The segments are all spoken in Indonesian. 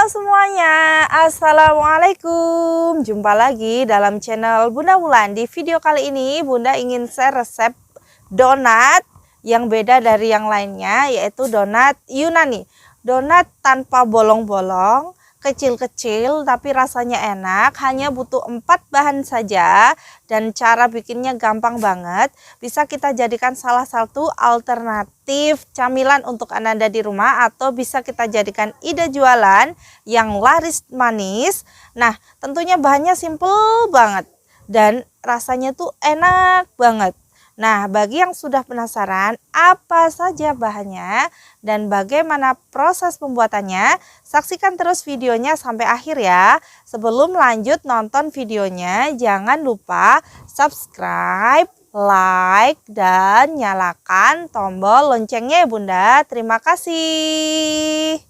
semuanya, assalamualaikum. Jumpa lagi dalam channel Bunda Wulan. Di video kali ini Bunda ingin share resep donat yang beda dari yang lainnya, yaitu donat Yunani. Donat tanpa bolong-bolong, kecil-kecil tapi rasanya enak. Hanya butuh 4 bahan saja dan cara bikinnya gampang banget. Bisa kita jadikan salah satu alternatif camilan untuk Anda di rumah, atau bisa kita jadikan ide jualan yang laris manis. Nah, tentunya bahannya simple banget dan rasanya tuh enak banget. Nah, bagi yang sudah penasaran apa saja bahannya dan bagaimana proses pembuatannya, saksikan terus videonya sampai akhir ya. Sebelum lanjut nonton videonya, jangan lupa subscribe, like, dan nyalakan tombol loncengnya ya Bunda. Terima kasih.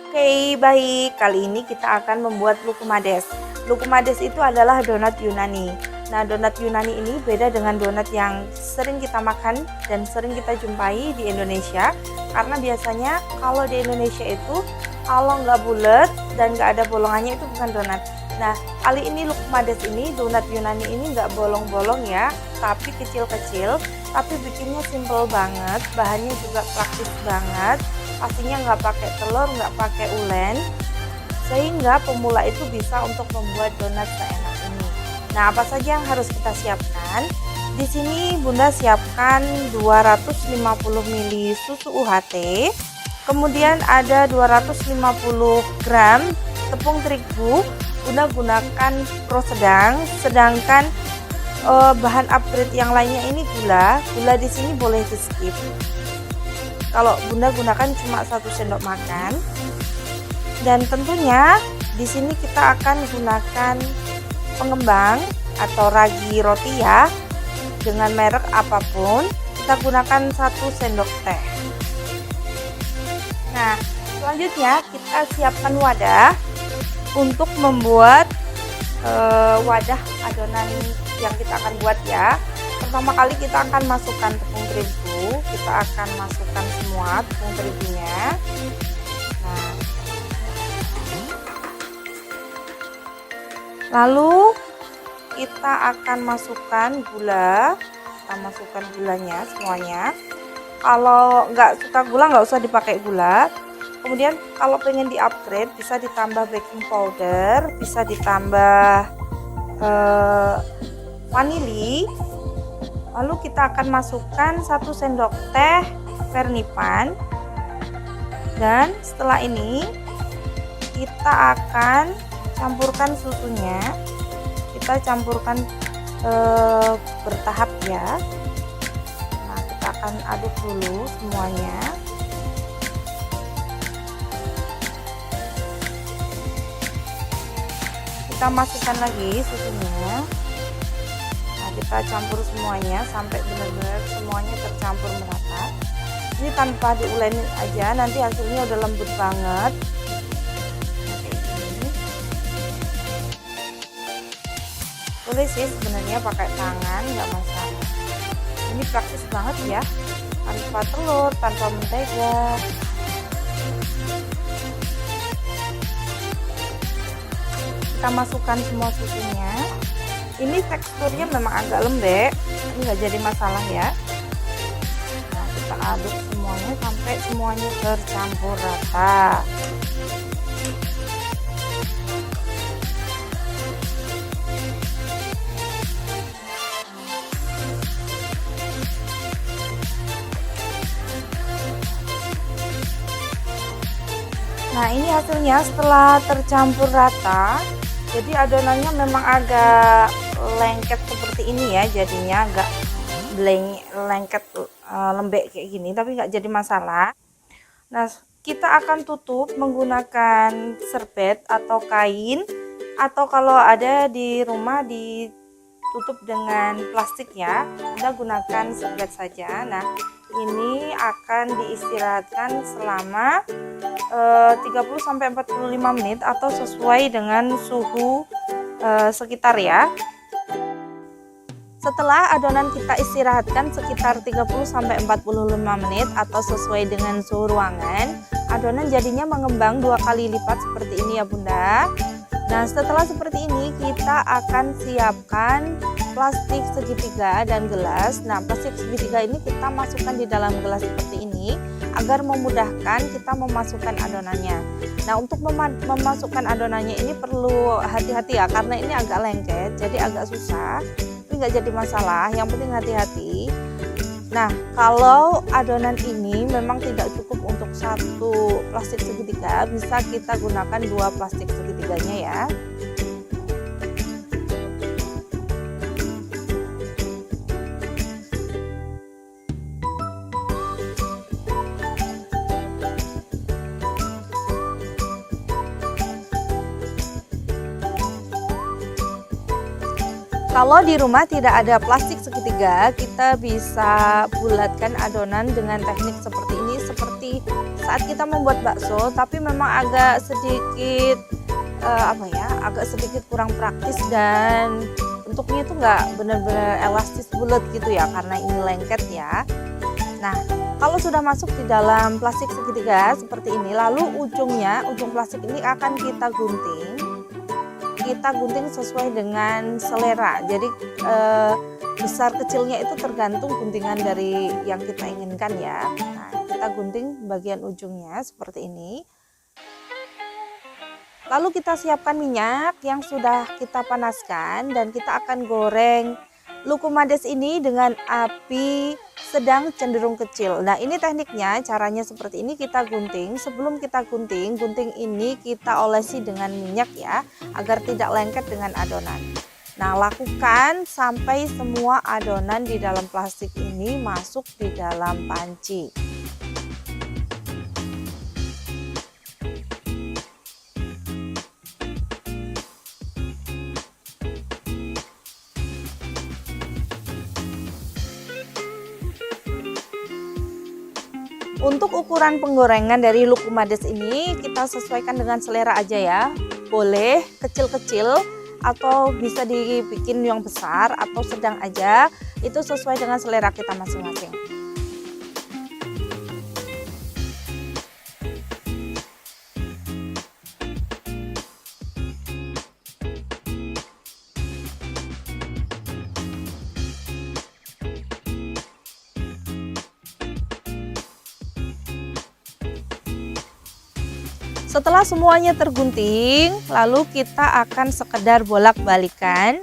Oke, baik. Kali ini kita akan membuat lukumades. Lukumades itu adalah donat Yunani. Nah, donat Yunani ini beda dengan donat yang sering kita makan dan sering kita jumpai di Indonesia. Karena biasanya kalau di Indonesia itu kalau nggak bulat dan nggak ada bolongannya itu bukan donat. Nah, kali ini lukumades ini, donat Yunani ini nggak bolong-bolong ya, tapi kecil-kecil. Tapi bikinnya simple banget, bahannya juga praktis banget. Pastinya nggak pakai telur, nggak pakai ulen, sehingga pemula itu bisa untuk membuat donat seenak ini. Nah, apa saja yang harus kita siapkan? Di sini Bunda siapkan 250 ml susu UHT, kemudian ada 250 gram tepung terigu. Bunda gunakan pro sedang, sedangkan bahan upgrade yang lainnya ini gula. Gula di sini boleh di skip. Kalau Bunda gunakan cuma 1 sendok makan. Dan tentunya di sini kita akan gunakan pengembang atau ragi roti ya, dengan merek apapun. Kita gunakan 1 sendok teh. Nah, selanjutnya kita siapkan wadah untuk membuat wadah adonan yang kita akan buat ya. Pertama kali kita akan masukkan tepung terigu, kita akan masukkan semua tepung terigunya. Nah, lalu kita akan masukkan gula, kita masukkan gulanya semuanya. Kalau nggak suka gula nggak usah dipakai gula. Kemudian kalau pengen di upgrade bisa ditambah baking powder, bisa ditambah vanili. Lalu kita akan masukkan 1 sendok teh vernipan. Dan setelah ini kita akan campurkan susunya. Kita campurkan bertahap ya. Nah, kita akan aduk dulu semuanya. Kita masukkan lagi susunya. Kita campur semuanya sampai benar-benar semuanya tercampur merata. Ini tanpa diulenin aja, nanti hasilnya udah lembut banget. Boleh sih sebenarnya pakai tangan, nggak masalah. Ini praktis banget ya, tanpa telur, tanpa mentega. Kita masukkan semua susunya. Ini teksturnya memang agak lembek, ini nggak jadi masalah ya. Nah, kita aduk semuanya sampai semuanya tercampur rata. Nah, ini hasilnya setelah tercampur rata. Jadi adonannya memang agak lengket seperti ini ya, jadinya agak lengket lembek kayak gini, tapi nggak jadi masalah. Nah, kita akan tutup menggunakan serbet atau kain, atau kalau ada di rumah ditutup dengan plastik ya, kita gunakan serbet saja. Nah, ini akan diistirahatkan selama 30-45 menit atau sesuai dengan suhu sekitar ya. Setelah adonan kita istirahatkan sekitar 30-45 menit atau sesuai dengan suhu ruangan, adonan jadinya mengembang 2 kali lipat seperti ini ya Bunda. Nah, setelah seperti ini kita akan siapkan plastik segitiga dan gelas. Nah, plastik segitiga ini kita masukkan di dalam gelas seperti ini agar memudahkan kita memasukkan adonannya. Nah, untuk memasukkan adonannya ini perlu hati-hati ya, karena ini agak lengket, jadi agak susah. Tapi nggak jadi masalah, yang penting hati-hati. Nah, kalau adonan ini memang tidak cukup untuk satu plastik segitiga, bisa kita gunakan 2 plastik segitiganya ya. Kalau di rumah tidak ada plastik segitiga, kita bisa bulatkan adonan dengan teknik seperti ini, seperti saat kita membuat bakso, tapi memang agak sedikit agak sedikit kurang praktis dan bentuknya itu nggak benar-benar elastis bulat gitu ya, karena ini lengket ya. Nah, kalau sudah masuk di dalam plastik segitiga seperti ini, lalu ujung plastik ini akan kita gunting. Kita gunting sesuai dengan selera, jadi besar kecilnya itu tergantung guntingan dari yang kita inginkan ya. Nah, kita gunting bagian ujungnya seperti ini, lalu kita siapkan minyak yang sudah kita panaskan dan kita akan goreng lukumades ini dengan api sedang cenderung kecil. Nah, ini tekniknya, caranya seperti ini, kita gunting. Sebelum kita gunting ini kita olesi dengan minyak ya, agar tidak lengket dengan adonan. Nah, lakukan sampai semua adonan di dalam plastik ini masuk di dalam panci. Untuk ukuran penggorengan dari lukumades ini kita sesuaikan dengan selera aja ya. Boleh kecil-kecil atau bisa dibikin yang besar atau sedang aja. Itu sesuai dengan selera kita masing-masing. Setelah semuanya tergunting, lalu kita akan sekedar bolak-balikan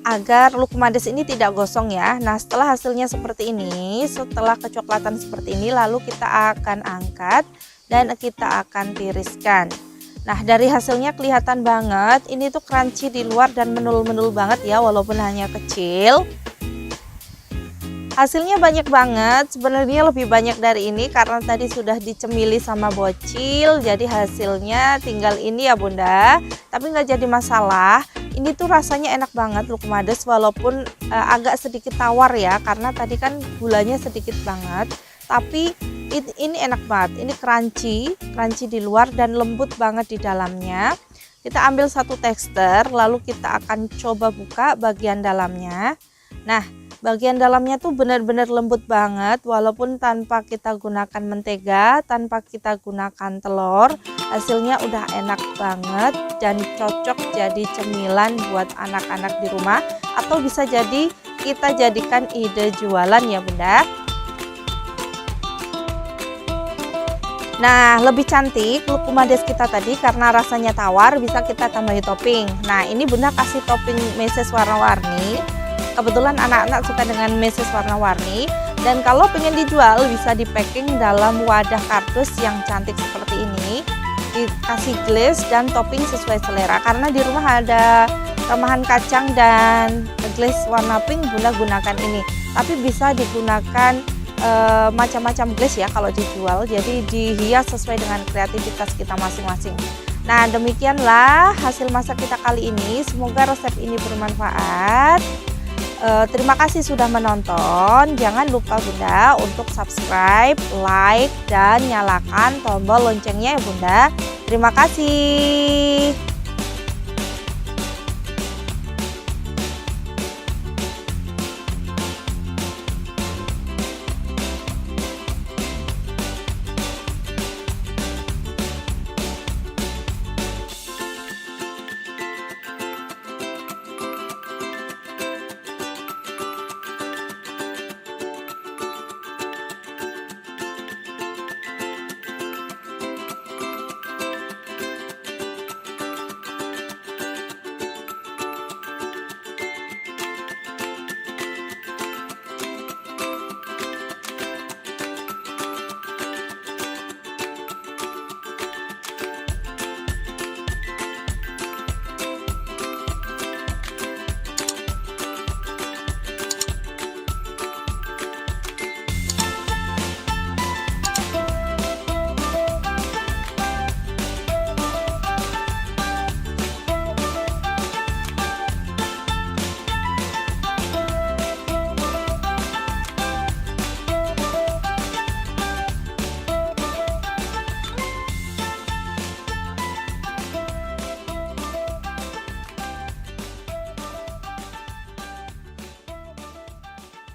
agar lukumades ini tidak gosong ya. Nah, setelah hasilnya seperti ini, setelah kecoklatan seperti ini, lalu kita akan angkat dan kita akan tiriskan. Nah, dari hasilnya kelihatan banget, ini tuh crunchy di luar dan menul-menul banget ya, walaupun hanya kecil. Hasilnya banyak banget, sebenarnya lebih banyak dari ini karena tadi sudah dicemili sama bocil, jadi hasilnya tinggal ini ya Bunda. Tapi nggak jadi masalah, ini tuh rasanya enak banget lukumades walaupun agak sedikit tawar ya, karena tadi kan gulanya sedikit banget. Tapi ini enak banget, ini crunchy di luar dan lembut banget di dalamnya. Kita ambil satu tester, lalu kita akan coba buka bagian dalamnya. Nah, bagian dalamnya tuh benar-benar lembut banget walaupun tanpa kita gunakan mentega, tanpa kita gunakan telur. Hasilnya udah enak banget dan cocok jadi cemilan buat anak-anak di rumah, atau bisa jadi kita jadikan ide jualan ya Bunda. Nah, lebih cantik lukumades kita tadi karena rasanya tawar, bisa kita tambahi topping. Nah, ini Bunda kasih topping meses warna-warni. Kebetulan anak-anak suka dengan meses warna-warni, dan kalau pengen dijual bisa di packing dalam wadah kardus yang cantik seperti ini, dikasih glaze dan topping sesuai selera. Karena di rumah ada remahan kacang dan glaze warna pink, Bunda gunakan ini. Tapi bisa digunakan macam-macam glaze ya kalau dijual, jadi dihias sesuai dengan kreativitas kita masing-masing. Nah, demikianlah hasil masak kita kali ini. Semoga resep ini bermanfaat. Terima kasih sudah menonton. Jangan lupa Bunda untuk subscribe, like, dan nyalakan tombol loncengnya ya Bunda. Terima kasih.